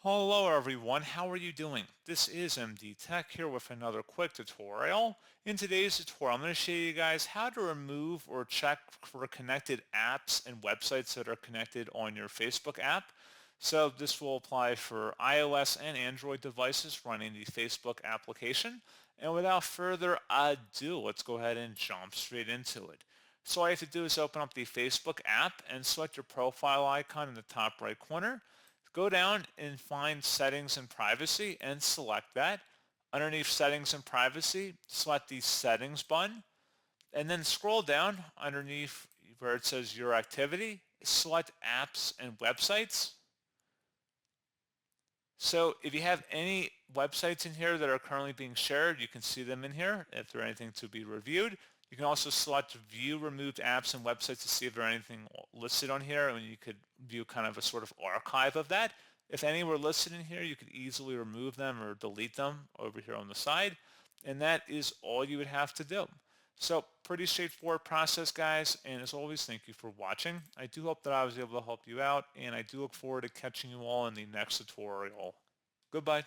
Hello everyone, how are you doing? This is MD Tech here with another quick tutorial. In today's tutorial, I'm going to show you guys how to remove or check for connected apps and websites that are connected on your Facebook app. So this will apply for iOS and Android devices running the Facebook application. And without further ado, let's go ahead and jump straight into it. So all you have to do is open up the Facebook app and select your profile icon in the top right corner. Go down and find Settings and Privacy and select that. Underneath Settings and Privacy, select the Settings button, and then scroll down underneath where it says Your Activity, select Apps and Websites. So if you have any websites in here that are currently being shared, you can see them in here if there's anything to be reviewed. You can also select View Removed Apps and Websites to see if there's anything listed on here, and you could view kind of a sort of archive of that. If any were listed in here, you could easily remove them or delete them over here on the side, and that is all you would have to do. So pretty straightforward process, guys, and as always, thank you for watching. I do hope that I was able to help you out, and I do look forward to catching you all in the next tutorial. Goodbye.